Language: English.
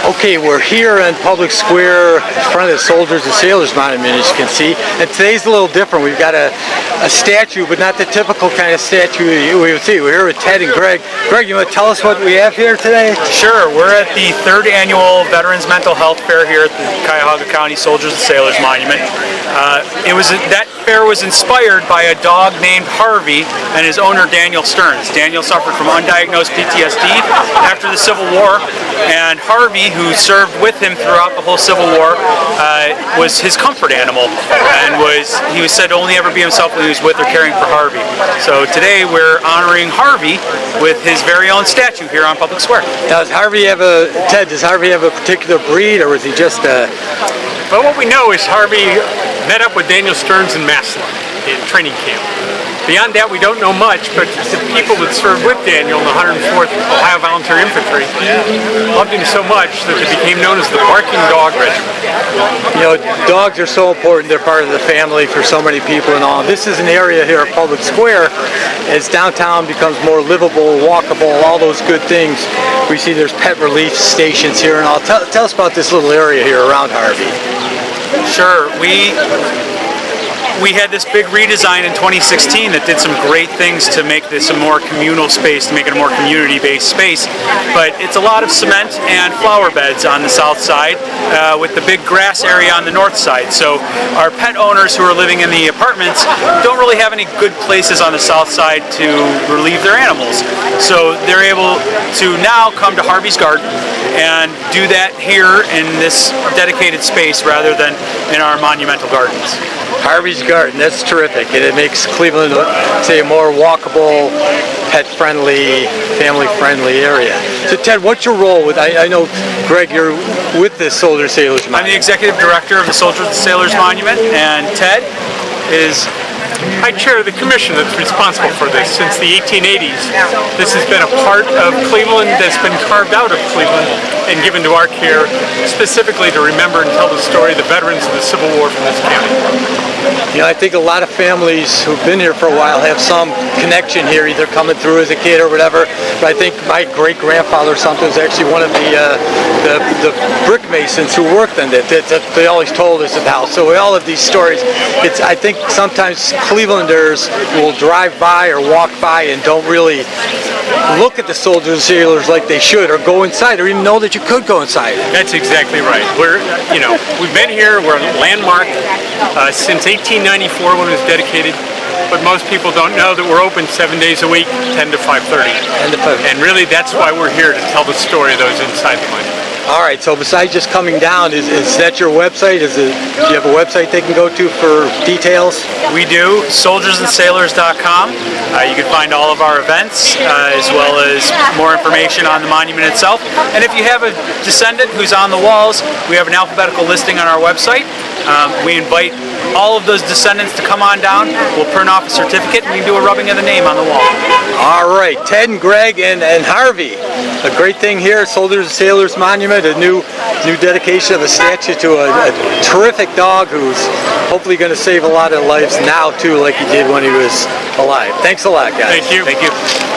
Okay, we're here in Public Square in front of the Soldiers and Sailors Monument, as you can see. And today's a little different. We've got a statue, but not the typical kind of statue we would see. We're here with Ted and Greg. Greg, you want to tell us what we have here today? Sure. We're at the 3rd annual Veterans Mental Health Fair here at the Cuyahoga County Soldiers and Sailors Monument. That fair was inspired by a dog named Harvey and his owner Daniel Stearns. Daniel suffered from undiagnosed PTSD after the Civil War, and Harvey, who served with him throughout the whole Civil War, was his comfort animal, and he was said to only ever be himself when he was with or caring for Harvey. So today we're honoring Harvey with his very own statue here on Public Square. Now, does Harvey have a particular breed, or was he just a... Well, what we know is Harvey met up with Daniel Stearns in Massillon in training camp. Beyond that, we don't know much, but the people that served with Daniel in the 104th Ohio Volunteer Infantry loved him so much that they became known as the Barking Dog Regiment. You know, dogs are so important. They're part of the family for so many people and all. This is an area here at Public Square. As downtown becomes more livable, walkable, all those good things, we see there's pet relief stations here and all. Tell us about this little area here around Harvey. Sure. We had this big redesign in 2016 that did some great things to make this a more communal space, to make it a more community-based space. But it's a lot of cement and flower beds on the south side with the big grass area on the north side. So our pet owners who are living in the apartments don't really have any good places on the south side to relieve their animals. So they're able to now come to Harvey's Garden and do that here in this dedicated space rather than in our monumental gardens. Harvey's Garden, that's terrific, and it makes Cleveland, say, a more walkable, pet-friendly, family-friendly area. So, Ted, what's your role with? I know, Greg, you're with the Soldiers and Sailors Monument. I'm the executive director of the Soldiers and Sailors Monument, and Ted is. I chair the commission that's responsible for this. Since the 1880s, this has been a part of Cleveland that's been carved out of Cleveland and given to our care specifically to remember and tell the story of the veterans of the Civil War from this county. You know, I think a lot of families who've been here for a while have some connection here, either coming through as a kid or whatever. But I think my great-grandfather or something was actually one of the brick masons who worked on it. That they always told us about. So we all have these stories. I think sometimes Clevelanders will drive by or walk by and don't really look at the Soldiers and Sailors like they should, or go inside, or even know that you could go inside. That's exactly right. We've been here. We're a landmark since 1894 when it was dedicated. But most people don't know that we're open 7 days a week, 10 to 5:30. And really, that's why we're here, to tell the story of those inside the monument. All right, so besides just coming down, is that your website? Do you have a website they can go to for details? We do, soldiersandsailors.com. You can find all of our events, as well as more information on the monument itself. And if you have a descendant who's on the walls, we have an alphabetical listing on our website. We invite all of those descendants to come on down. We'll print off a certificate, and we can do a rubbing of the name on the wall. All right, Ted and Greg and Harvey. A great thing here, Soldiers and Sailors Monument, a new dedication of a statue to a terrific dog who's hopefully going to save a lot of lives now, too, like he did when he was alive. Thanks a lot, guys. Thank you. Thank you.